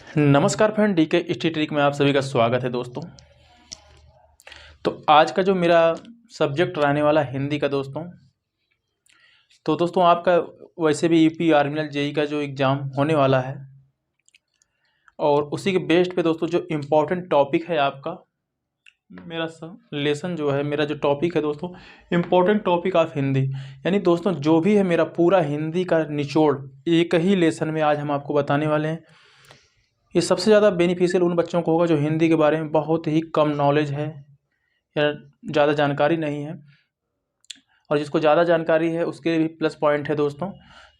नमस्कार friend, DK history trick में आप सभी का स्वागत है दोस्तों। तो आज का जो मेरा सब्जेक्ट रहने वाला हिंदी का दोस्तों, तो दोस्तों आपका वैसे भी यूपी आर्मी जेई का जो एग्ज़ाम होने वाला है और उसी के बेस्ड पे दोस्तों जो इम्पोर्टेंट टॉपिक है आपका, मेरा लेसन जो है, मेरा जो टॉपिक है दोस्तों, इम्पोर्टेंट टॉपिक ऑफ हिंदी। यानी दोस्तों जो भी है मेरा पूरा हिंदी का निचोड़ एक ही लेसन में आज हम आपको बताने वाले हैं। ये सबसे ज़्यादा बेनिफिशियल उन बच्चों को होगा जो हिंदी के बारे में बहुत ही कम नॉलेज है या ज़्यादा जानकारी नहीं है, और जिसको ज़्यादा जानकारी है उसके लिए भी प्लस पॉइंट है दोस्तों।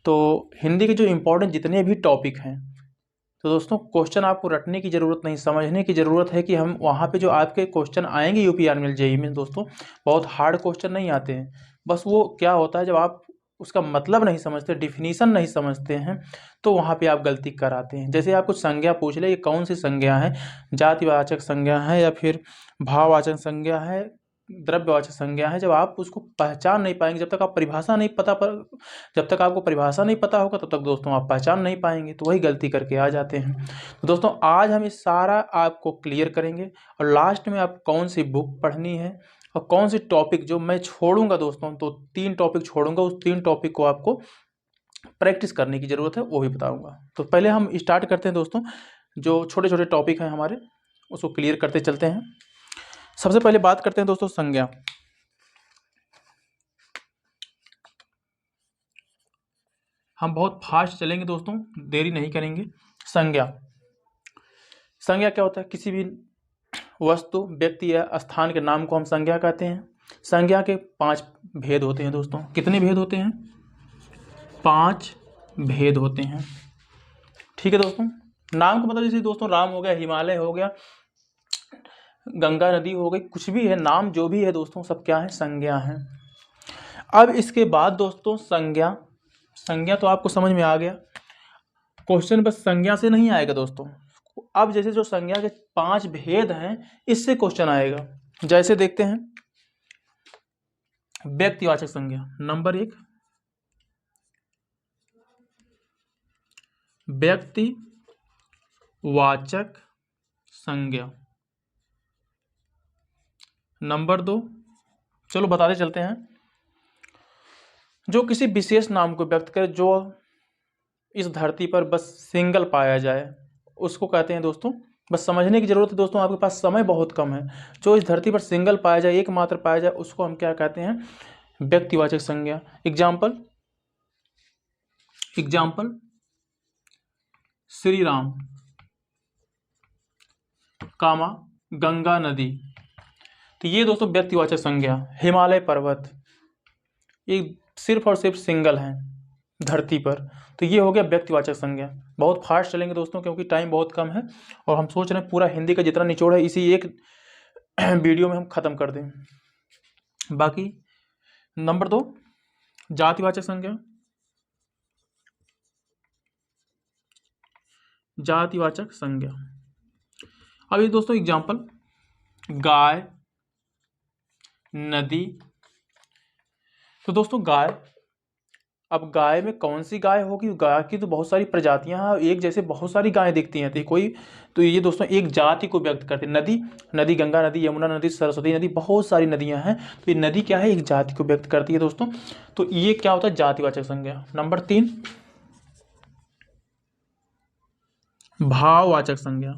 तो हिंदी के जो इम्पोर्टेंट जितने भी टॉपिक हैं, तो दोस्तों क्वेश्चन आपको रटने की ज़रूरत नहीं, समझने की ज़रूरत है कि हम वहाँ पे जो आपके क्वेश्चन आएंगे यूपी आर्मी जेई में दोस्तों, बहुत हार्ड क्वेश्चन नहीं आते हैं। बस वो क्या होता है, जब आप उसका मतलब नहीं समझते, डिफिनीसन नहीं समझते हैं, तो वहाँ पे आप गलती कराते हैं। जैसे आप कुछ संज्ञा पूछ ले, ये कौन सी संज्ञा है, जातिवाचक संज्ञा है या फिर भाववाचक संज्ञा है, द्रव्यवाचक संज्ञा है। जब आप उसको पहचान नहीं पाएंगे, जब तक आप परिभाषा नहीं पता पर जब तक आपको परिभाषा नहीं पता होगा तब तक दोस्तों आप पहचान नहीं पाएंगे, तो वही गलती करके आ जाते हैं। तो दोस्तों आज हम इस सारा आपको क्लियर करेंगे, और लास्ट में आप कौन सी बुक पढ़नी है और कौन सी टॉपिक जो मैं छोड़ूंगा दोस्तों, तो 3 टॉपिक छोड़ूंगा, उस 3 टॉपिक को आपको प्रैक्टिस करने की ज़रूरत है, वो भी बताऊंगा। तो पहले हम स्टार्ट करते हैं दोस्तों, जो छोटे छोटे टॉपिक हैं हमारे उसको क्लियर करते चलते हैं। सबसे पहले बात करते हैं दोस्तों संज्ञा। हम बहुत फास्ट चलेंगे दोस्तों, देरी नहीं करेंगे। संज्ञा संज्ञा क्या होता है? किसी भी वस्तु, व्यक्ति या स्थान के नाम को हम संज्ञा कहते हैं। संज्ञा के 5 भेद होते हैं दोस्तों। कितने भेद होते हैं? 5 भेद होते हैं। ठीक है दोस्तों। नाम का मतलब जैसे दोस्तों राम हो गया, हिमालय हो गया, गंगा नदी हो गई, कुछ भी है, नाम जो भी है दोस्तों, सब क्या है? संज्ञा है। अब इसके बाद दोस्तों संज्ञा संज्ञा तो आपको समझ में आ गया। क्वेश्चन बस संज्ञा से नहीं आएगा दोस्तों। अब जैसे जो संज्ञा के 5 भेद हैं, इससे क्वेश्चन आएगा। जैसे देखते हैं, व्यक्तिवाचक संज्ञा नंबर 1, व्यक्तिवाचक संज्ञा नंबर 2, चलो बताते चलते हैं, जो किसी विशेष नाम को व्यक्त करे जो इस धरती पर बस सिंगल पाया जाए, उसको कहते हैं दोस्तों, बस समझने की जरूरत है दोस्तों, आपके पास समय बहुत कम है। जो इस धरती पर सिंगल पाया जाए, एकमात्र पाया जाए, उसको हम क्या कहते हैं? व्यक्तिवाचक संज्ञा। एग्जाम्पल एग्जाम्पल श्री राम, कामा गंगा नदी। तो ये दोस्तों व्यक्तिवाचक संज्ञा। हिमालय पर्वत, ये सिर्फ और सिर्फ सिंगल हैं धरती पर, तो ये हो गया व्यक्तिवाचक संज्ञा। बहुत फास्ट चलेंगे दोस्तों क्योंकि टाइम बहुत कम है, और हम सोच रहे हैं पूरा हिंदी का जितना निचोड़ है इसी एक वीडियो में हम खत्म कर दें। बाकी नंबर 2, जातिवाचक संज्ञा। जातिवाचक संज्ञा, अब ये दोस्तों एग्जाम्पल, गाय, नदी। तो दोस्तों गाय, अब गाय में कौन सी गाय होगी? गाय की तो बहुत सारी प्रजातियां हैं, एक जैसे बहुत सारी गायें दिखती हैं, तो कोई, तो ये दोस्तों एक जाति को व्यक्त करते हैं। नदी, नदी गंगा नदी, यमुना नदी, सरस्वती नदी, बहुत सारी नदियां हैं, तो ये नदी क्या है? एक जाति को व्यक्त करती है दोस्तों। तो ये क्या होता है? जातिवाचक संज्ञा। नंबर 3, भाववाचक संज्ञा।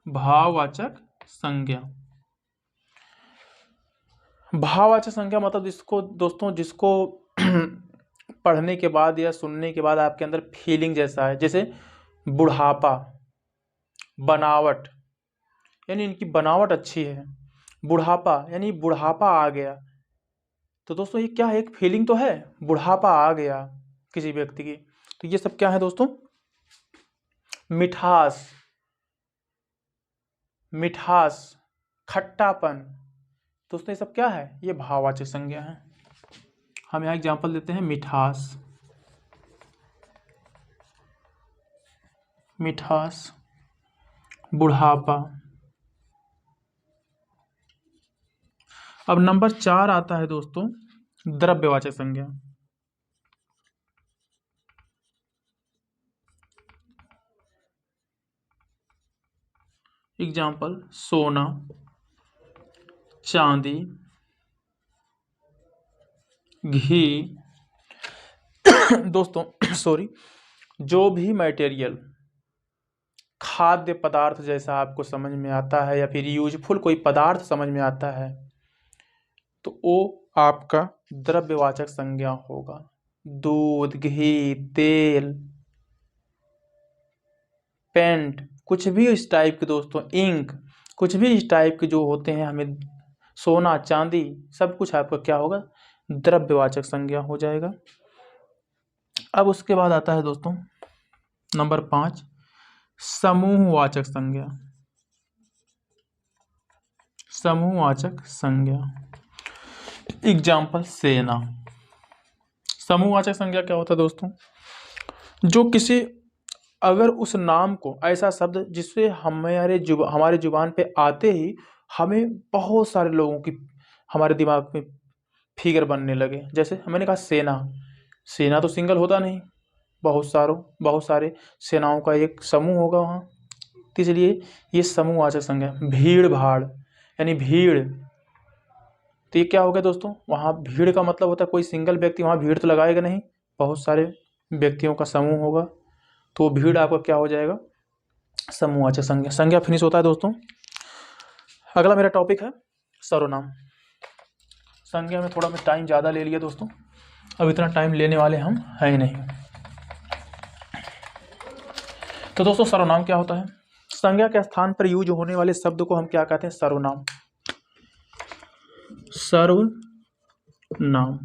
भाववाचक संज्ञा, भाववाचक संज्ञा मतलब जिसको दोस्तों, जिसको पढ़ने के बाद या सुनने के बाद आपके अंदर फीलिंग जैसा है, जैसे बुढ़ापा, बनावट, यानी इनकी बनावट अच्छी है। बुढ़ापा यानी बुढ़ापा आ गया, तो दोस्तों ये क्या है? एक फीलिंग तो है, बुढ़ापा आ गया किसी व्यक्ति की। तो ये सब क्या है दोस्तों? मिठास, मिठास, खट्टापन, दोस्तों ये सब क्या है? ये भाववाचक संज्ञा है। हम यहाँ एग्जाम्पल देते हैं, मिठास, मिठास, बुढ़ापा। अब नंबर 4 आता है दोस्तों, द्रव्यवाचक संज्ञा। एग्जाम्पल सोना, चांदी, घी। दोस्तों सॉरी, जो भी मटेरियल खाद्य पदार्थ जैसा आपको समझ में आता है या फिर यूजफुल कोई पदार्थ समझ में आता है तो वो आपका द्रव्यवाचक संज्ञा होगा। दूध, घी, तेल, पेंट, कुछ भी इस टाइप के दोस्तों, इंक, कुछ भी इस टाइप के जो होते हैं, हमें सोना, चांदी, सब कुछ आपका क्या होगा, द्रव्यवाचक संज्ञा हो जाएगा। अब उसके बाद आता है दोस्तों नंबर 5, समूहवाचक संज्ञा। समूहवाचक संज्ञा एग्जाम्पल सेना। समूहवाचक संज्ञा क्या होता है दोस्तों, जो किसी, अगर उस नाम को, ऐसा शब्द जिससे हमारे जुबान पे आते ही हमें बहुत सारे लोगों की हमारे दिमाग में फिगर बनने लगे। जैसे मैंने कहा सेना, सेना तो सिंगल होता नहीं, बहुत सारे सेनाओं का एक समूह होगा वहाँ, तो इसलिए ये समूहवाचक संज्ञा। भीड़ भाड़ यानी भीड़, तो ये क्या हो गया दोस्तों, वहाँ भीड़ का मतलब होता है कोई सिंगल व्यक्ति वहाँ भीड़ तो लगाएगा नहीं, बहुत सारे व्यक्तियों का समूह होगा, तो भीड़ आपका क्या हो जाएगा, समूहवाचक संज्ञा। संज्ञा फिनिश होता है दोस्तों। अगला मेरा टॉपिक है सर्वनाम। संज्ञा में थोड़ा मैं टाइम ज़्यादा ले लिया दोस्तों, अब इतना टाइम लेने वाले हम हैं ही नहीं। तो दोस्तों सर्वनाम क्या होता है, संज्ञा के स्थान पर यूज होने वाले शब्द को हम क्या कहते हैं, सर्वनाम। सर्वनाम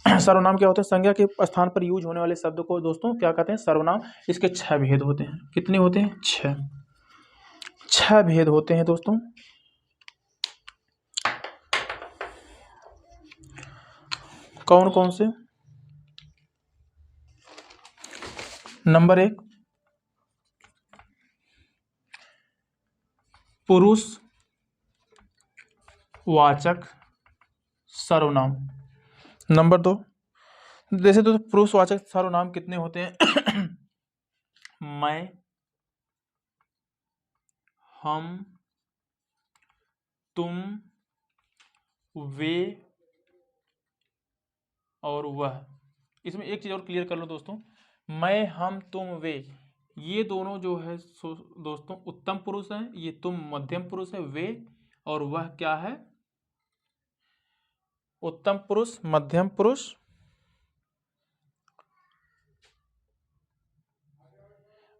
सर्वनाम क्या होता है, संज्ञा के स्थान पर यूज होने वाले शब्द को दोस्तों क्या कहते हैं, सर्वनाम। इसके 6 भेद होते हैं। कितने होते हैं, 6 भेद होते हैं दोस्तों। कौन कौन से, नंबर 1 पुरुष वाचक सर्वनाम। नंबर 2, जैसे तो पुरुषवाचक सर्वनाम कितने होते हैं मैं, हम, तुम, वे और वह। इसमें एक चीज और क्लियर कर लो दोस्तों, मैं, हम, तुम, वे, ये दोनों जो है दोस्तों उत्तम पुरुष हैं, ये तुम मध्यम पुरुष है, वे और वह क्या है, उत्तम पुरुष, मध्यम पुरुष,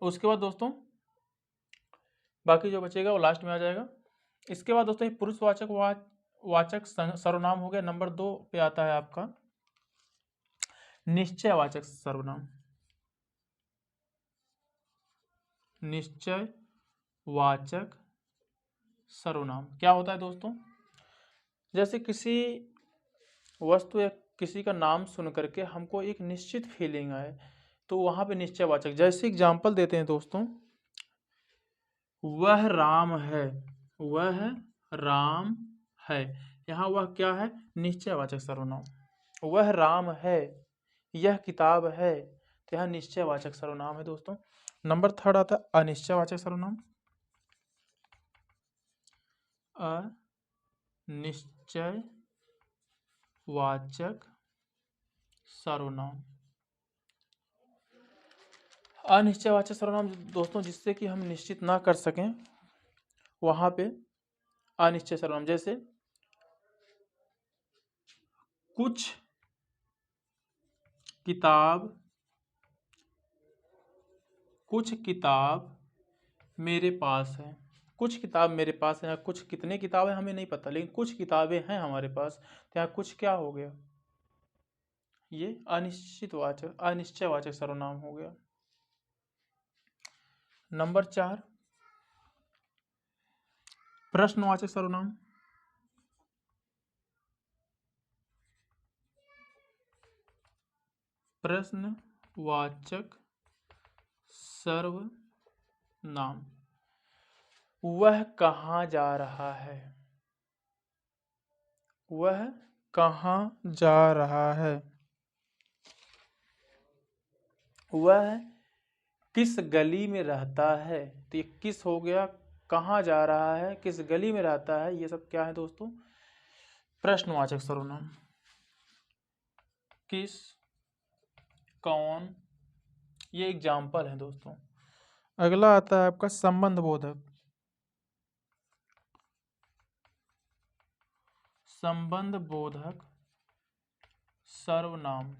उसके बाद दोस्तों बाकी जो बचेगा वो लास्ट में आ जाएगा। इसके बाद दोस्तों पुरुषवाचक वाचक सर्वनाम हो गया। नंबर 2 पे आता है आपका निश्चयवाचक सर्वनाम। निश्चयवाचक सर्वनाम क्या होता है दोस्तों, जैसे किसी वस्तु या किसी का नाम सुन करके हमको एक निश्चित फीलिंग आए, तो वहां पे निश्चयवाचक, जैसे एग्जाम्पल देते हैं दोस्तों, वह राम है, वह राम है, यहाँ वह क्या है, निश्चयवाचक सर्वनाम। वह राम है, यह किताब है, तो यह निश्चयवाचक सर्वनाम है दोस्तों। नंबर 3 आता है अनिश्चयवाचक सर्वनाम। अनिश्चयवाचक सर्वनाम। अनिश्चयवाचक सर्वनाम दोस्तों जिससे कि हम निश्चित ना कर सकें, वहां पे अनिश्चय सर्वनाम, जैसे कुछ किताब मेरे पास है, कुछ किताब मेरे पास है, कुछ कितने किताबें हमें नहीं पता, लेकिन कुछ किताबें हैं हमारे पास, तो यहाँ कुछ क्या हो गया, ये अनिश्चयवाचक सर्वनाम हो गया। नंबर 4 प्रश्नवाचक सर्वनाम। प्रश्नवाचक सर्वनाम, वह कहाँ जा रहा है, वह कहाँ जा रहा है, वह किस गली में रहता है, तो ये किस हो गया, कहाँ जा रहा है, किस गली में रहता है, ये सब क्या है दोस्तों, प्रश्नवाचक सर्वनाम। किस, कौन, ये एग्जाम्पल है दोस्तों। अगला आता है आपका संबंध बोधक। संबंध बोधक सर्वनाम।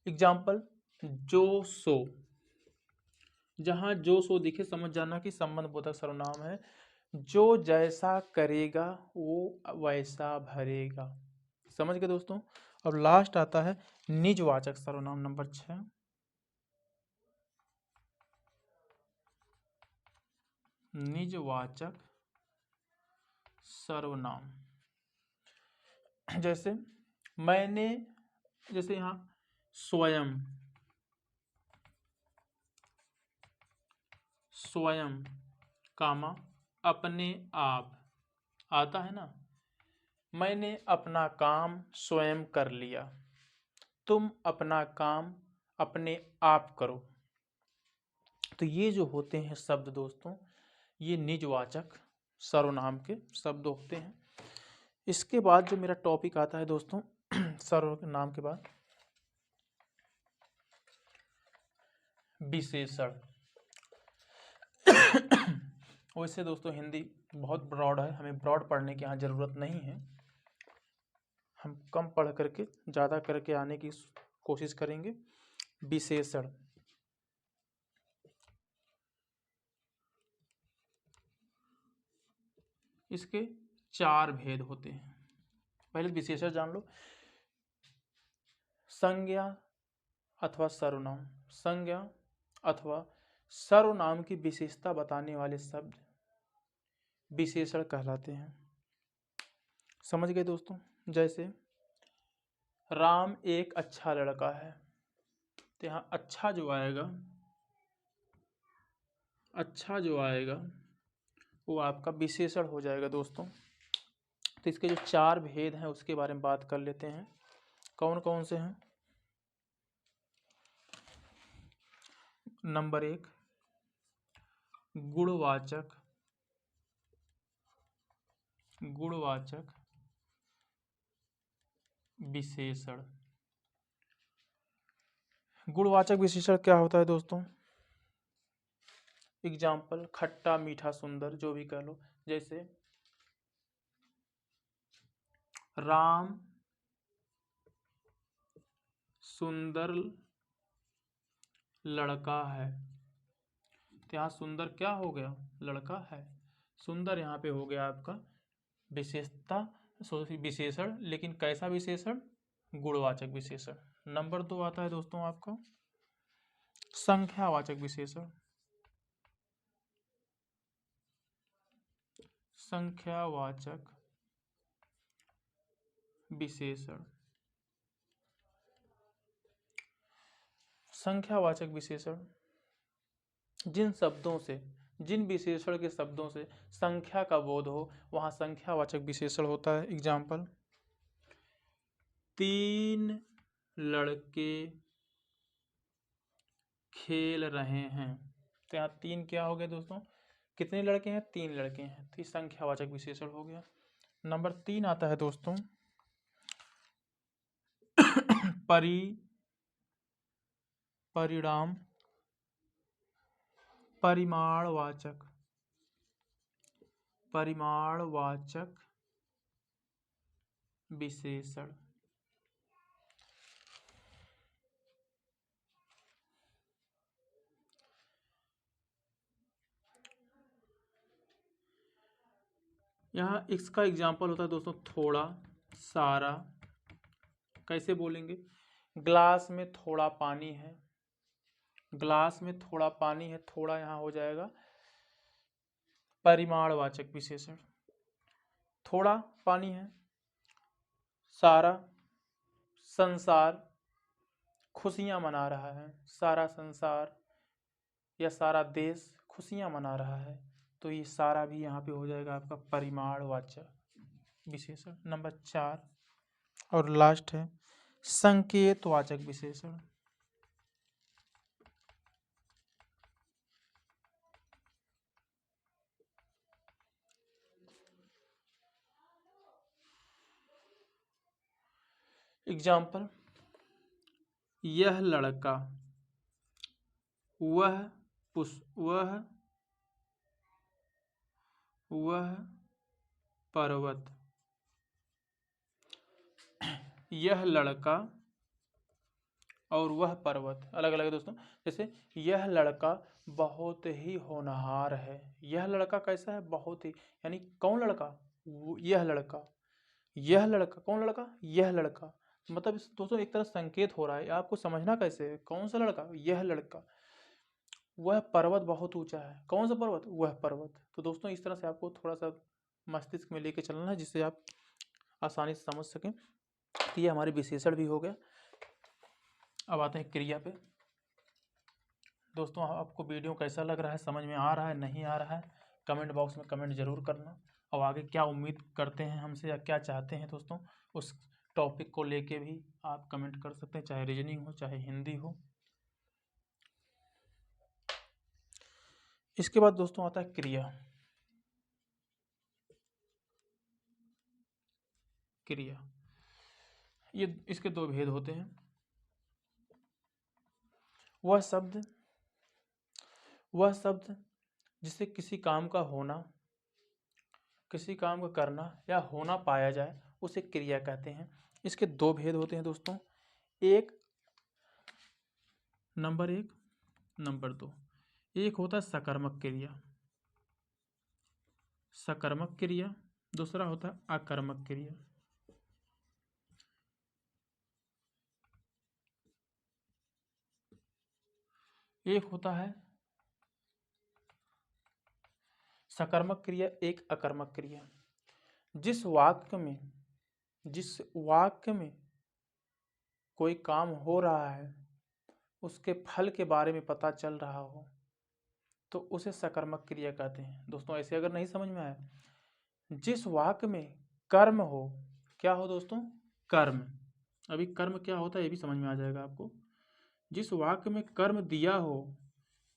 एग्जाम्पल, जो सो, जहां जो सो दिखे समझ जाना कि संबंध बोधक सर्वनाम है। जो जैसा करेगा वो वैसा भरेगा। समझ गए दोस्तों। अब लास्ट आता है निजवाचक सर्वनाम नंबर 6। निजवाचक सर्वनाम, जैसे मैंने, जैसे यहाँ स्वयं, स्वयं कामा अपने आप आता है ना। मैंने अपना काम स्वयं कर लिया, तुम अपना काम अपने आप करो। तो ये जो होते हैं शब्द दोस्तों, ये निजवाचक सर्वनाम के शब्द होते हैं। इसके बाद जो मेरा टॉपिक आता है दोस्तों सर्वनाम के बाद विशेषण। वैसे दोस्तों हिंदी बहुत ब्रॉड है, हमें ब्रॉड पढ़ने की यहाँ ज़रूरत नहीं है। हम कम पढ़ करके ज़्यादा करके आने की कोशिश करेंगे। विशेषण, इसके 4 भेद होते हैं। पहले विशेषण जान लो। संज्ञा अथवा सर्वनाम, संज्ञा अथवा सर्वनाम की विशेषता बताने वाले शब्द विशेषण कहलाते हैं। समझ गए दोस्तों। जैसे राम एक अच्छा लड़का है, तो यहाँ अच्छा जो आएगा, अच्छा जो आएगा वो आपका विशेषण हो जाएगा दोस्तों। तो इसके जो 4 भेद हैं उसके बारे में बात कर लेते हैं। कौन कौन से हैं। नंबर 1, गुणवाचक, गुणवाचक विशेषण। गुणवाचक विशेषण क्या होता है दोस्तों। एग्जाम्पल, खट्टा मीठा सुंदर, जो भी कह लो। जैसे राम सुंदर लड़का है, तो यहाँ सुंदर क्या हो गया, लड़का है। सुंदर यहाँ पे हो गया आपका विशेषता, विशेषण, लेकिन कैसा विशेषण, गुणवाचक विशेषण। नंबर 2 आता है दोस्तों आपका संख्यावाचक विशेषण। संख्यावाचक विशेषण, संख्यावाचक विशेषण जिन शब्दों से, जिन विशेषण के शब्दों से संख्या का बोध हो वहाँ संख्यावाचक विशेषण होता है। एग्जाम्पल, 3 लड़के खेल रहे हैं, तो यहाँ 3 क्या हो गया दोस्तों, कितने लड़के हैं, 3 लड़के हैं, तो ये संख्यावाचक विशेषण हो गया। नंबर 3 आता है दोस्तों परिणाम, परिमाणवाचक, परिमाणवाचक विशेषण। यहाँ इसका एग्जाम्पल होता है दोस्तों थोड़ा, सारा। कैसे बोलेंगे, ग्लास में थोड़ा पानी है, ग्लास में थोड़ा पानी है, थोड़ा यहाँ हो जाएगा परिमाणवाचक विशेषण। थोड़ा पानी है, सारा संसार खुशियाँ मना रहा है, सारा संसार या सारा देश खुशियाँ मना रहा है, तो ये सारा भी यहाँ पे हो जाएगा आपका परिमाणवाचक विशेषण। नंबर 4 और लास्ट है संकेतवाचक विशेषण। एग्जाम्पल, यह लड़का, वह पर्वत। यह लड़का और वह पर्वत अलग अलग है दोस्तों। जैसे यह लड़का बहुत ही होनहार है। यह लड़का कैसा है? बहुत ही, यानी कौन लड़का? यह लड़का। यह लड़का कौन लड़का? यह लड़का। मतलब दोस्तों एक तरह संकेत हो रहा है, आपको समझना कैसे है? कौन सा लड़का? यह लड़का। वह पर्वत बहुत ऊंचा है। कौन सा पर्वत? वह पर्वत। तो दोस्तों इस तरह से आपको थोड़ा सा मस्तिष्क में लेके चलना है, जिससे आप आसानी से समझ सकें। तो ये हमारे विशेषण भी हो गया। अब आते हैं क्रिया पे। दोस्तों आपको वीडियो कैसा लग रहा है, समझ में आ रहा है, नहीं आ रहा है, कमेंट बॉक्स में कमेंट जरूर करना। और आगे क्या उम्मीद करते हैं हमसे या क्या चाहते हैं दोस्तों, उस टॉपिक को लेके भी आप कमेंट कर सकते हैं, चाहे रीजनिंग हो चाहे हिंदी हो। इसके बाद दोस्तों आता है क्रिया। क्रिया ये इसके दो भेद होते हैं। वह शब्द जिससे किसी काम का होना, किसी काम का करना या होना पाया जाए, उसे क्रिया कहते हैं। इसके दो भेद होते हैं दोस्तों। नंबर एक, नंबर दो। एक होता है सकर्मक क्रिया, सकर्मक क्रिया। दूसरा होता है अकर्मक क्रिया। एक होता है सकर्मक क्रिया, एक अकर्मक क्रिया। जिस वाक्य में कोई काम हो रहा है, उसके फल के बारे में पता चल रहा हो, तो उसे सकर्मक क्रिया कहते हैं। दोस्तों ऐसे अगर नहीं समझ में आया, जिस वाक्य में कर्म हो, क्या हो दोस्तों? कर्म। अभी कर्म क्या होता है ये भी समझ में आ जाएगा आपको। जिस वाक्य में कर्म दिया हो,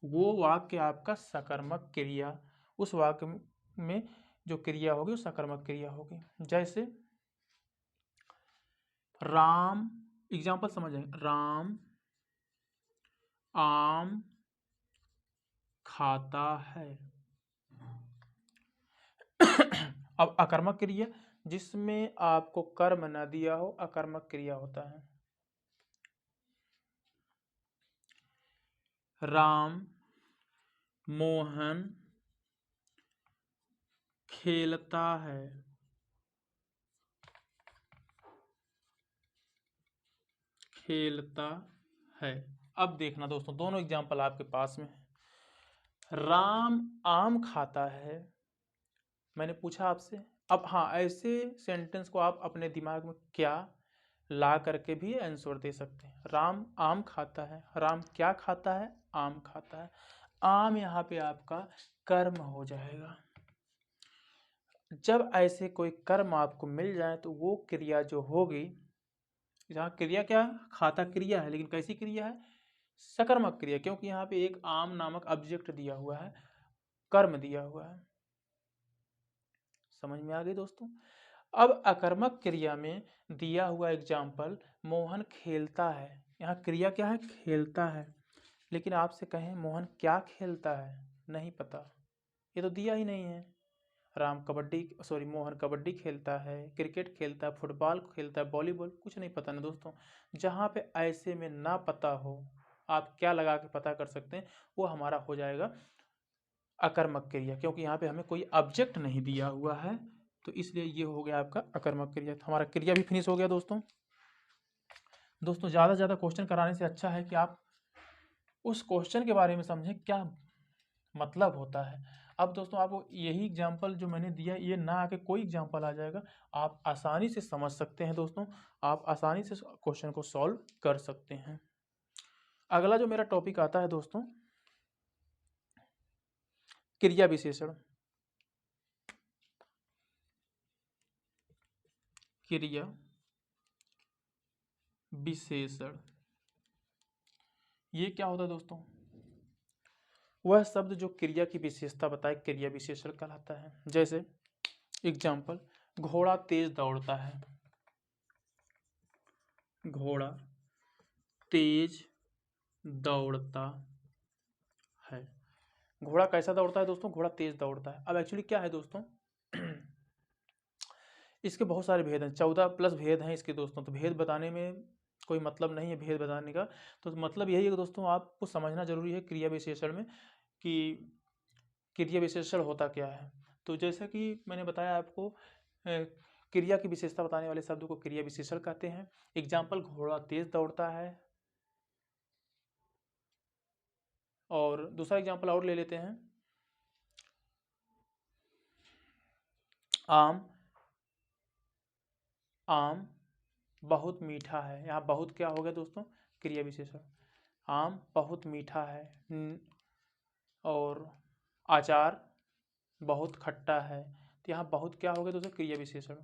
वो वाक्य आपका सकर्मक क्रिया, उस वाक्य में जो क्रिया होगी वो सकर्मक क्रिया होगी। जैसे राम, एग्जाम्पल समझें, राम आम खाता है। अब अकर्मक क्रिया, जिसमें आपको कर्म न दिया हो, अकर्मक क्रिया होता है। राम मोहन खेलता है। खेलता है। अब देखना दोस्तों, दोनों एग्जाम्पल आपके पास में है। राम आम खाता है, मैंने पूछा आपसे। अब हाँ, ऐसे सेंटेंस को आप अपने दिमाग में क्या ला करके भी आंसर दे सकते हैं। राम आम खाता है, राम क्या खाता है? आम खाता है। आम यहाँ पे आपका कर्म हो जाएगा। जब ऐसे कोई कर्म आपको मिल जाए तो वो क्रिया जो होगी, यहाँ क्रिया क्या? खाता क्रिया है, लेकिन कैसी क्रिया है? सकर्मक क्रिया, क्योंकि यहाँ पे एक आम नामक ऑब्जेक्ट दिया हुआ है, कर्म दिया हुआ है। समझ में आ गई दोस्तों? अब अकर्मक क्रिया में दिया हुआ एग्जाम्पल, मोहन खेलता है। यहाँ क्रिया क्या है? खेलता है। लेकिन आपसे कहें मोहन क्या खेलता है, नहीं पता, ये तो दिया ही नहीं है। मोहन कबड्डी खेलता है, क्रिकेट खेलता है, फुटबॉल खेलता है, वॉलीबॉल, कुछ नहीं पता ना दोस्तों। जहाँ पे ऐसे में ना पता हो, आप क्या लगा के पता कर सकते हैं? वो हमारा हो जाएगा अकर्मक क्रिया, क्योंकि यहाँ पे हमें कोई ऑब्जेक्ट नहीं दिया हुआ है, तो इसलिए ये हो गया आपका अकर्मक क्रिया। तो हमारा क्रिया भी फिनिश हो गया दोस्तों। ज़्यादा से ज़्यादा क्वेश्चन कराने से अच्छा है कि आप उस क्वेश्चन के बारे में समझें, क्या मतलब होता है। अब दोस्तों आपको यही एग्जाम्पल जो मैंने दिया, ये ना आके कोई एग्जाम्पल आ जाएगा, आप आसानी से समझ सकते हैं दोस्तों, आप आसानी से क्वेश्चन को सॉल्व कर सकते हैं। अगला जो मेरा टॉपिक आता है दोस्तों, क्रिया विशेषण। क्रिया विशेषण ये क्या होता है दोस्तों? वह शब्द जो क्रिया की विशेषता बताए, क्रिया विशेषण कहलाता है। जैसे एग्जाम्पल, घोड़ा तेज दौड़ता है। घोड़ा तेज दौड़ता है। घोड़ा कैसा दौड़ता है दोस्तों? घोड़ा तेज दौड़ता है। अब एक्चुअली क्या है दोस्तों, इसके बहुत सारे भेद हैं, 14+ भेद हैं इसके दोस्तों। तो भेद बताने में कोई मतलब नहीं है भेद बताने का, तो मतलब यही है कि दोस्तों आपको समझना जरूरी है क्रिया विशेषण में कि क्रिया विशेषण होता क्या है। तो जैसा कि मैंने बताया आपको, क्रिया की विशेषता बताने वाले शब्द को क्रिया विशेषण कहते हैं। एग्जाम्पल, घोड़ा तेज दौड़ता है। और दूसरा एग्जाम्पल और ले लेते हैं, आम आम बहुत मीठा है। यहाँ बहुत क्या हो गया दोस्तों? क्रिया विशेषण। आम बहुत मीठा है। और अचार बहुत खट्टा है। तो यहाँ बहुत क्या हो गया दोस्तों? क्रिया विशेषण।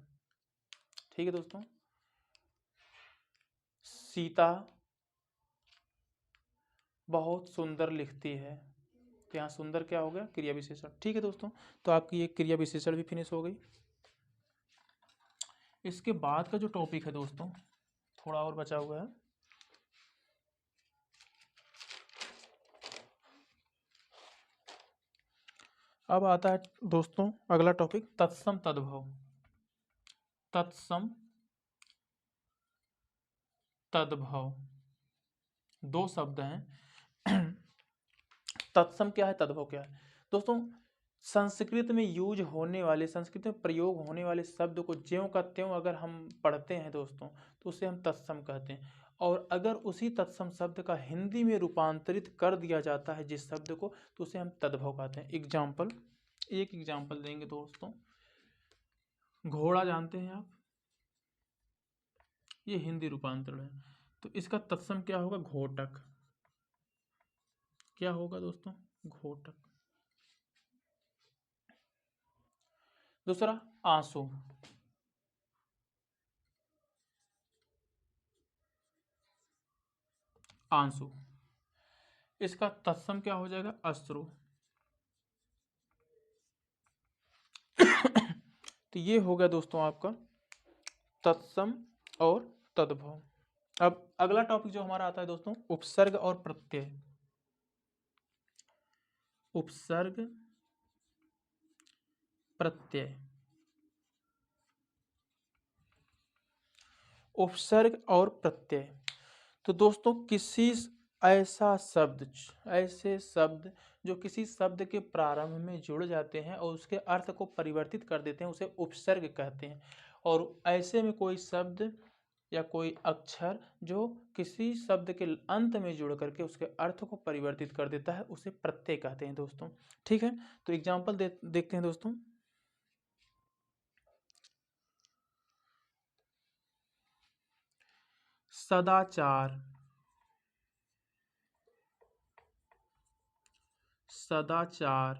ठीक है दोस्तों। सीता बहुत सुंदर लिखती है। तो यहाँ सुंदर क्या हो गया? क्रिया विशेषण। ठीक है दोस्तों, तो आपकी ये क्रिया विशेषण भी फिनिश हो गई। इसके बाद का जो टॉपिक है दोस्तों, थोड़ा और बचा हुआ है। अब आता है दोस्तों अगला टॉपिक, तत्सम तद्भव। तत्सम तद्भव दो शब्द हैं। तत्सम क्या है, तद्भव क्या है दोस्तों? संस्कृत में यूज होने वाले, संस्कृत में प्रयोग होने वाले शब्द को ज्यों का त्यों अगर हम पढ़ते हैं दोस्तों, तो उसे हम तत्सम कहते हैं। और अगर उसी तत्सम शब्द का हिंदी में रूपांतरित कर दिया जाता है जिस शब्द को, तो उसे हम तद्भव कहते हैं। एग्जाम्पल, एक एग्जाम्पल देंगे दोस्तों। घोड़ा जानते हैं आप, ये हिंदी रूपांतरण है। तो इसका तत्सम क्या होगा? घोटक। क्या होगा दोस्तों? घोटक। दूसरा, आंसू। आंसू, इसका तत्सम क्या हो जाएगा? अश्रु। तो ये हो गया दोस्तों आपका तत्सम और तद्भव। अब अगला टॉपिक जो हमारा आता है दोस्तों, उपसर्ग और प्रत्यय। उपसर्ग प्रत्यय। उपसर्ग और प्रत्यय, तो दोस्तों किसी ऐसा शब्द, ऐसे शब्द जो किसी शब्द के प्रारंभ में जुड़ जाते हैं और उसके अर्थ को परिवर्तित कर देते हैं, उसे उपसर्ग कहते हैं। और ऐसे में कोई शब्द या कोई अक्षर जो किसी शब्द के अंत में जुड़ करके उसके अर्थ को परिवर्तित कर देता है, उसे प्रत्यय कहते हैं दोस्तों। ठीक है, तो एग्जाम्पल देखते हैं दोस्तों। सदाचार। सदाचार,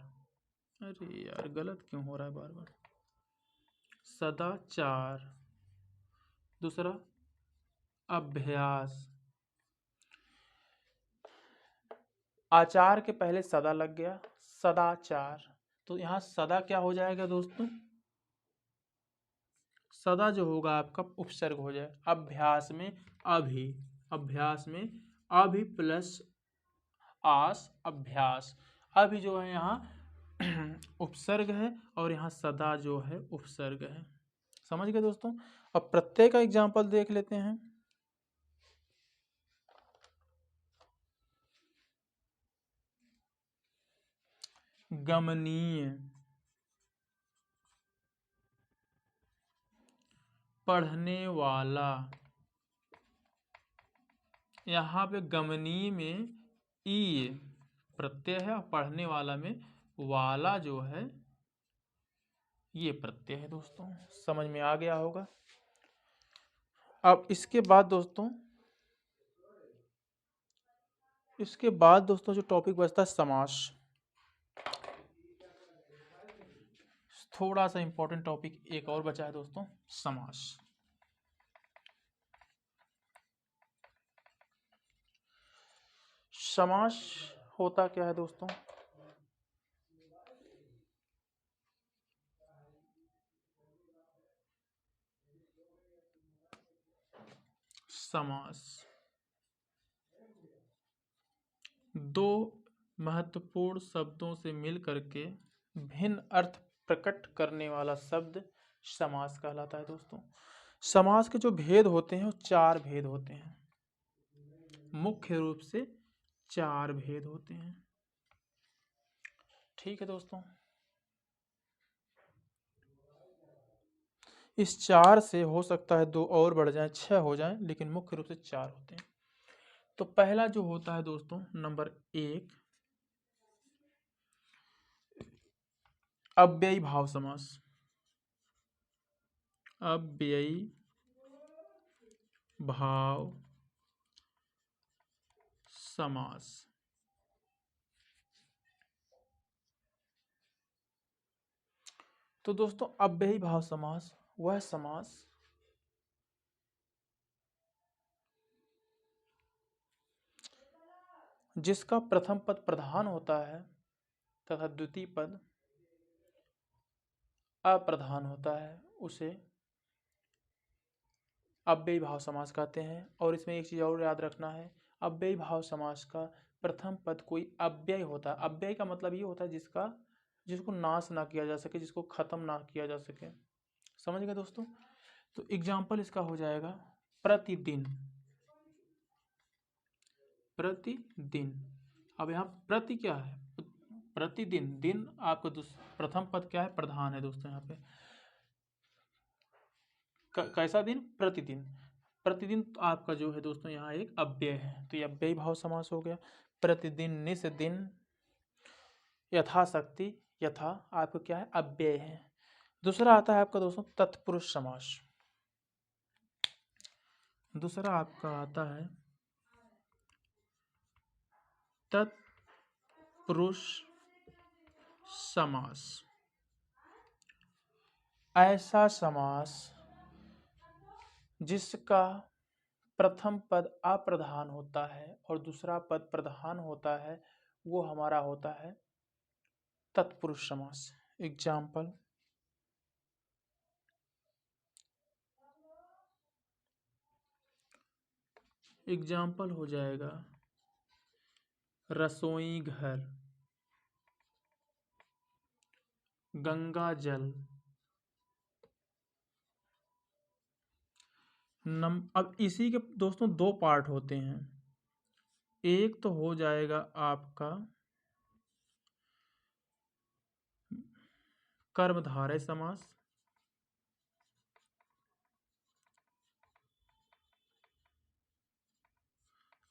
अरे यार गलत क्यों हो रहा है बार बार? सदाचार। दूसरा, अभ्यास। आचार के पहले सदा लग गया, सदाचार। तो यहाँ सदा क्या हो जाएगा दोस्तों? सदा जो होगा आपका उपसर्ग हो जाए। अभ्यास में अभी, अभ्यास में अभी प्लस आस, अभ्यास। अभी जो है यहाँ उपसर्ग है और यहाँ सदा जो है उपसर्ग है। समझ गए दोस्तों? अब प्रत्यय का एग्जाम्पल देख लेते हैं। गमनीय, पढ़ने वाला। यहाँ पे गमनीय में ई प्रत्यय है और पढ़ने वाला में वाला जो है ये प्रत्यय है दोस्तों। समझ में आ गया होगा। अब इसके बाद दोस्तों, जो टॉपिक बचता है समास। थोड़ा सा इंपॉर्टेंट टॉपिक एक और बचा है दोस्तों, समास। समास होता क्या है दोस्तों? समास। दो महत्वपूर्ण शब्दों से मिल करके भिन्न अर्थ प्रकट करने वाला शब्द समास कहलाता है दोस्तों। समास के जो भेद होते हैं वो 4 भेद होते हैं, मुख्य रूप से 4 भेद होते हैं। ठीक है दोस्तों, इस 4 से हो सकता है 2 और बढ़ जाए, 6 हो जाए, लेकिन मुख्य रूप से 4 होते हैं। तो पहला जो होता है दोस्तों, नंबर 1, अव्ययी भाव समास। अव्ययी भाव समास। तो दोस्तों अव्ययी भाव समास वह समास जिसका प्रथम पद प्रधान होता है तथा द्वितीय पद अप्रधान होता है, उसे अव्ययी भाव समास कहते हैं। और इसमें एक चीज और याद रखना है, अव्ययी भाव समास का प्रथम पद कोई अव्यय होता है। अव्यय का मतलब ये होता है जिसको नाश ना किया जा सके, जिसको खत्म ना किया जा सके। समझ गए दोस्तों? तो एग्जाम्पल इसका हो जाएगा प्रतिदिन। प्रतिदिन, अब यहाँ प्रति क्या है? प्रतिदिन। दिन आपका प्रथम पद क्या है? प्रधान है दोस्तों। यहाँ पे कैसा दिन? प्रतिदिन। प्रतिदिन तो आपका जो है दोस्तों यहाँ एक अव्यय है, तो ये अव्ययी भाव समास हो गया। प्रतिदिन, निस दिन, यथाशक्ति, यथा आपका क्या है? अव्यय है। दूसरा आता है आपका दोस्तों तत्पुरुष समास। दूसरा आपका आता है तत्पुरुष समास। ऐसा समास जिसका प्रथम पद अप्रधान होता है और दूसरा पद प्रधान होता है, वो हमारा होता है तत्पुरुष समास। एग्जाम्पल, एग्जाम्पल हो जाएगा रसोई घर, गंगा जल। अब इसी के दोस्तों 2 पार्ट होते हैं। एक तो हो जाएगा आपका कर्मधारय समास,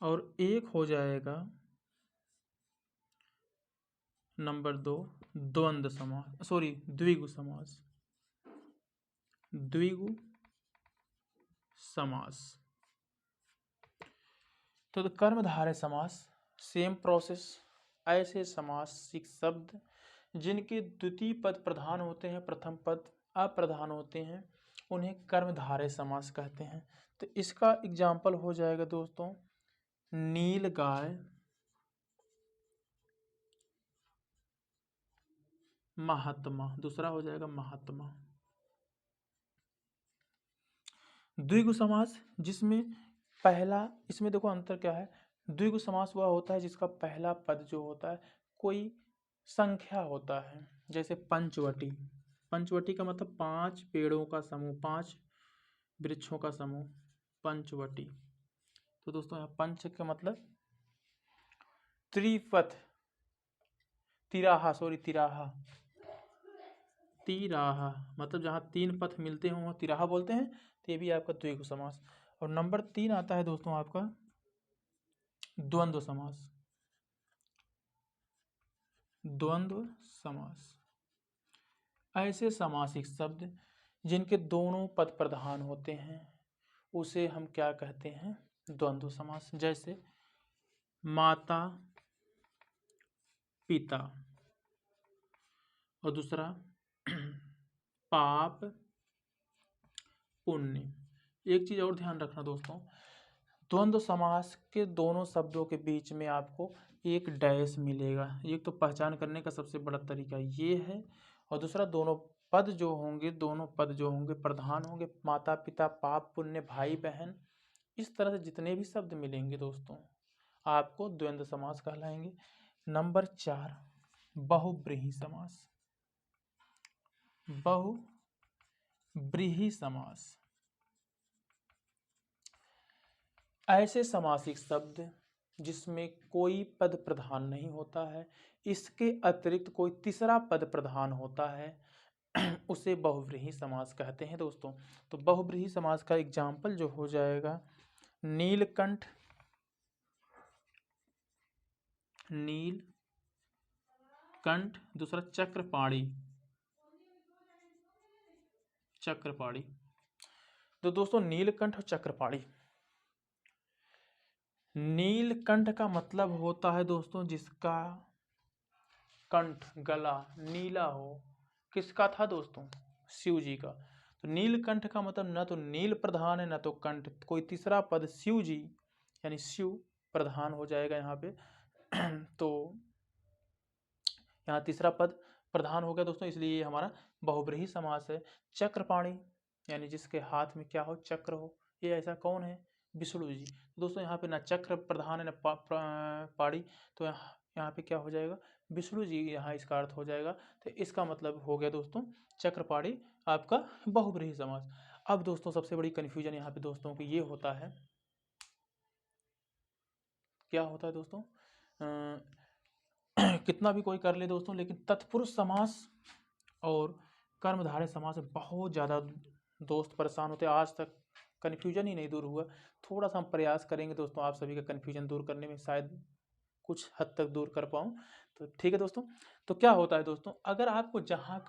और एक हो जाएगा नंबर 2 द्वंद्व समास, द्विगु समास। द्विगु समास। तो कर्मधारय समास सेम प्रोसेस। ऐसे समासिक शब्द जिनके द्वितीय पद प्रधान होते हैं, प्रथम पद अप्रधान होते हैं, उन्हें कर्मधारय समास कहते हैं। तो इसका एग्जाम्पल हो जाएगा दोस्तों नील गाय, महात्मा। दूसरा हो जाएगा महात्मा। द्विगु समास जिसमें पहला, इसमें देखो अंतर क्या है। द्विगु समास वह होता है जिसका पहला पद जो होता है कोई संख्या होता है, जैसे पंचवटी। पंचवटी का मतलब 5 पेड़ों का समूह, 5 वृक्षों का समूह, पंचवटी। तो दोस्तों यहाँ पंच का मतलब त्रिपथ, तिराहा, तिराहा मतलब जहाँ 3 पथ मिलते हों वह तिराहा बोलते हैं। तो ये भी आपका द्विगु समास। और नंबर 3 आता है दोस्तों आपका द्वंद्व समास। द्वंद्व समास ऐसे समासिक शब्द जिनके दोनों पद प्रधान होते हैं, उसे हम क्या कहते हैं? द्वंद्व समास। जैसे माता पिता, और दूसरा पाप पुण्य। एक चीज और ध्यान रखना दोस्तों, द्वंद्व समास के दोनों शब्दों के बीच में आपको एक डैश मिलेगा। एक तो पहचान करने का सबसे बड़ा तरीका ये है, और दूसरा दोनों पद जो होंगे प्रधान होंगे। माता पिता, पाप पुण्य, भाई बहन, इस तरह से जितने भी शब्द मिलेंगे दोस्तों आपको द्वंद्व समास कहलाएंगे। नंबर 4 बहुब्रीहि समास। बहुब्रीहि समास ऐसे समासिक शब्द जिसमें कोई पद प्रधान नहीं होता है, इसके अतिरिक्त कोई तीसरा पद प्रधान होता है, उसे बहुव्रीहि समास कहते हैं दोस्तों। तो बहुव्रीहि समास का एग्जाम्पल जो हो जाएगा नीलकंठ, नीलकंठ, दूसरा चक्रपाणी, चक्रपाणी। तो दोस्तों नीलकंठ और चक्रपाणी, नीलकंठ का मतलब होता है दोस्तों जिसका कंठ गला नीला हो। किसका था दोस्तों? शिव जी का। तो नीलकंठ का मतलब न तो नील प्रधान है न तो कंठ, कोई तीसरा पद शिव जी यानी शिव प्रधान हो जाएगा यहाँ पे। तो यहाँ तीसरा पद प्रधान हो गया दोस्तों, इसलिए ये हमारा बहुब्रीहि समास है। चक्रपाणी यानी जिसके हाथ में क्या हो, चक्र हो। ये ऐसा कौन है? विष्णु जी। दोस्तों यहाँ पे ना चक्र प्रधान है ना पाड़ी, तो यहाँ पे क्या हो जाएगा? विष्णु जी यहाँ इसका अर्थ हो जाएगा। तो इसका मतलब हो गया दोस्तों चक्रपाणी आपका बहुब्रीहि समास। अब दोस्तों सबसे बड़ी कन्फ्यूजन यहाँ पे दोस्तों की ये होता है, क्या होता है दोस्तों, कितना भी कोई कर ले दोस्तों, लेकिन तत्पुरुष समास और कर्मधारय समास से बहुत ज़्यादा दोस्त परेशान होते हैं। आज तक कन्फ्यूजन ही नहीं दूर हुआ। थोड़ा सा हम प्रयास करेंगे दोस्तों आप सभी का कन्फ्यूजन दूर करने में, शायद कुछ हद तक दूर कर पाऊँ। तो ठीक है दोस्तों। तो क्या होता है दोस्तों, अगर आपको जहाँ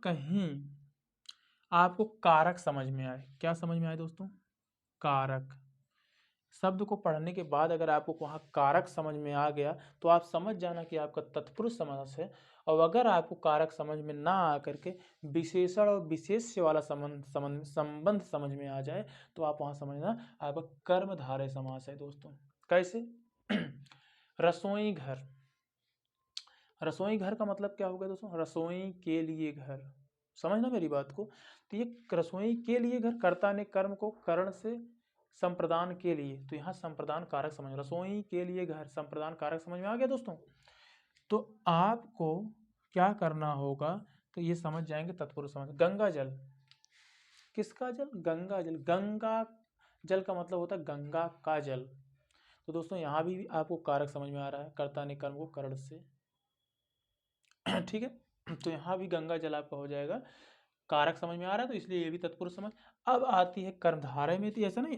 कहीं आपको कारक समझ में आए, क्या समझ में आए दोस्तों? कारक शब्द को पढ़ने के बाद अगर आपको वहाँ कारक समझ में आ गया तो आप समझ जाना कि आपका तत्पुरुष समास है। और अगर आपको कारक समझ में ना आकर के विशेषण और विशेष्य वाला संबंध समझ में आ जाए तो आप वहाँ समझना आपका कर्मधारय समास है दोस्तों। कैसे? रसोई घर, रसोई घर का मतलब क्या होगा दोस्तों? रसोई के लिए घर। समझना मेरी बात को। तो ये रसोई के लिए घर, कर्ता ने कर्म को करण से संप्रदान के लिए, तो यहाँ संप्रदान कारक समझ, रसोई के लिए घर संप्रदान कारक समझ में आ गया दोस्तों। तो आपको क्या करना होगा, तो ये समझ जाएंगे तत्पुरुष समझ। गंगा जल, किसका जल? गंगा जल। गंगा जल का मतलब होता है गंगा का जल। तो दोस्तों यहाँ भी आपको कारक समझ में आ रहा है, कर्ता ने कर्म को करण से। ठीक है, तो यहाँ भी गंगा जल आपका हो जाएगा, कारक समझ में आ रहा है, तो इसलिए ये भी तत्पुरुष समझ। अब आती है कर्मधारय में, तो ऐसा नहीं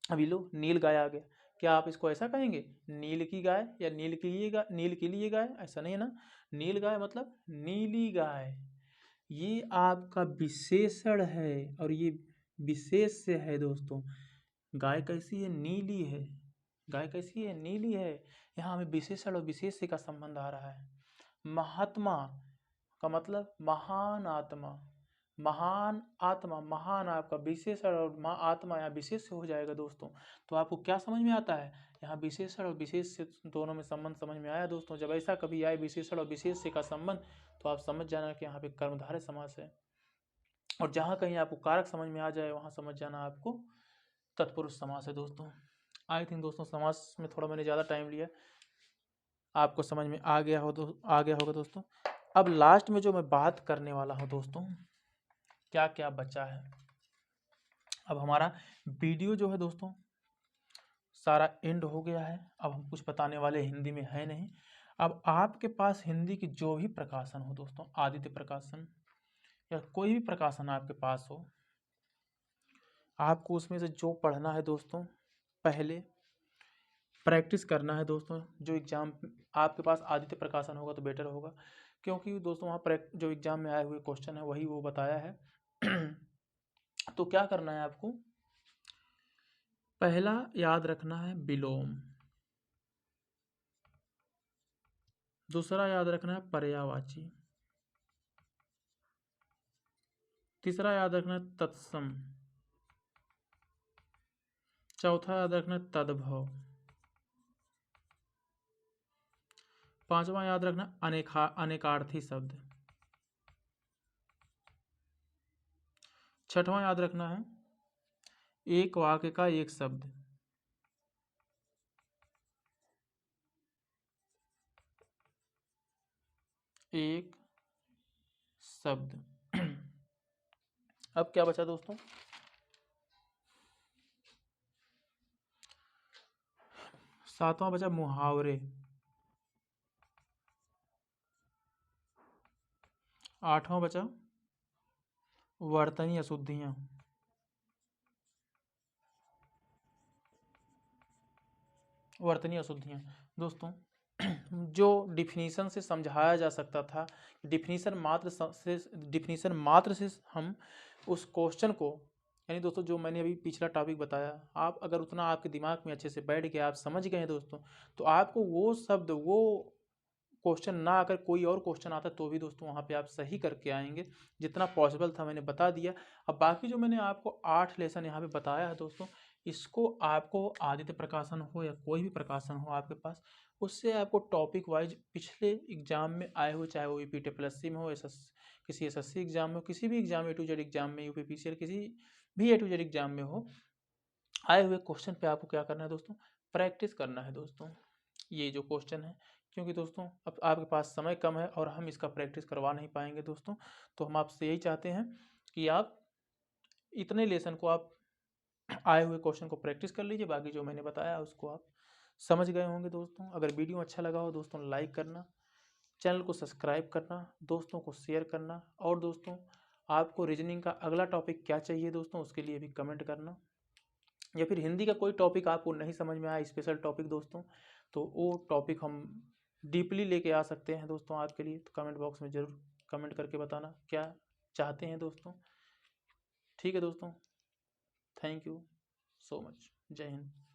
अभी लो नील गाय आ गया, क्या आप इसको ऐसा कहेंगे नील की गाय या नील के लिए गाय, नील के लिए गाय? ऐसा नहीं है ना। नील गाय मतलब नीली गाय, ये आपका विशेषण है और ये विशेष्य है दोस्तों। गाय कैसी है? नीली है। गाय कैसी है? नीली है। यहाँ हमें विशेषण और विशेष्य का संबंध आ रहा है। महात्मा का मतलब महान आत्मा, महान आत्मा, महान आपका विशेषण और आत्मा यहाँ विशेष हो जाएगा दोस्तों। तो आपको क्या समझ में आता है? यहाँ विशेषण और विशेष से दोनों में संबंध समझ में आया दोस्तों। जब ऐसा कभी आए विशेषण और विशेष का संबंध, तो आप समझ जाना कि यहाँ पे कर्मधारय समास है। और जहाँ कहीं आपको कारक समझ में आ जाए वहाँ समझ जाना आपको तत्पुरुष समास है दोस्तों। आई थिंक दोस्तों समास में थोड़ा मैंने ज़्यादा टाइम लिया, आपको समझ में आ गया होगा दोस्तों। अब लास्ट में जो मैं बात करने वाला हूँ दोस्तों, क्या क्या बचा है। अब हमारा वीडियो जो है दोस्तों सारा एंड हो गया है। अब हम कुछ बताने वाले हिंदी में है नहीं। अब आपके पास हिंदी की जो भी प्रकाशन हो दोस्तों, आदित्य प्रकाशन या कोई भी प्रकाशन आपके पास हो, आपको उसमें से जो पढ़ना है दोस्तों पहले प्रैक्टिस करना है दोस्तों। जो एग्ज़ाम आपके पास आदित्य प्रकाशन होगा तो बेटर होगा, क्योंकि दोस्तों वहाँ जो एग्ज़ाम में आए हुए क्वेश्चन है वही वो बताया है। तो क्या करना है आपको, पहला याद रखना है विलोम, दूसरा याद रखना है पर्यायवाची, तीसरा याद रखना है तत्सम, चौथा याद रखना है तद्भव, पांचवा याद रखना अनेकार्थी शब्द, छठवां याद रखना है एक वाक्य का एक शब्द। एक शब्द। अब क्या बचा दोस्तों? सातवां बचा मुहावरे। आठवां बचा वर्तनी अशुद्धियां। वर्तनी अशुद्धियां दोस्तों, जो डिफिनीशन से समझाया जा सकता था, डिफिनीशन मात्र से हम उस क्वेश्चन को, यानी दोस्तों जो मैंने अभी पिछला टॉपिक बताया, आप अगर उतना आपके दिमाग में अच्छे से बैठ गया, आप समझ गए हैं दोस्तों, तो आपको वो शब्द, वो क्वेश्चन ना अगर कोई और क्वेश्चन आता तो भी दोस्तों वहाँ पे आप सही करके आएंगे। जितना पॉसिबल था मैंने बता दिया। अब बाकी जो मैंने आपको 8 लेसन यहाँ पे बताया है दोस्तों, इसको आपको आदित्य प्रकाशन हो या कोई भी प्रकाशन हो आपके पास, उससे आपको टॉपिक वाइज पिछले एग्जाम में आए हुए, चाहे वो यूपी टीएसपीएससी में हो, किसी एसएससी एग्जाम में हो, किसी भी exam A to Z exam में, यूपीपीसीएल किसी भी A to Z एग्जाम में हो, आए हुए क्वेश्चन पे आपको क्या करना है दोस्तों? प्रैक्टिस करना है दोस्तों, ये जो क्वेश्चन है। क्योंकि दोस्तों अब आपके पास समय कम है और हम इसका प्रैक्टिस करवा नहीं पाएंगे दोस्तों, तो हम आपसे यही चाहते हैं कि आप इतने लेसन को, आप आए हुए क्वेश्चन को प्रैक्टिस कर लीजिए। बाकी जो मैंने बताया उसको आप समझ गए होंगे दोस्तों। अगर वीडियो अच्छा लगा हो दोस्तों, लाइक करना, चैनल को सब्सक्राइब करना, दोस्तों को शेयर करना, और दोस्तों आपको रीजनिंग का अगला टॉपिक क्या चाहिए दोस्तों, उसके लिए भी कमेंट करना। या फिर हिंदी का कोई टॉपिक आपको नहीं समझ में आया, स्पेशल टॉपिक दोस्तों, तो वो टॉपिक हम डीपली लेके आ सकते हैं दोस्तों आपके लिए। तो कमेंट बॉक्स में ज़रूर कमेंट करके बताना क्या चाहते हैं दोस्तों। ठीक है दोस्तों, थैंक यू सो मच। जय हिंद।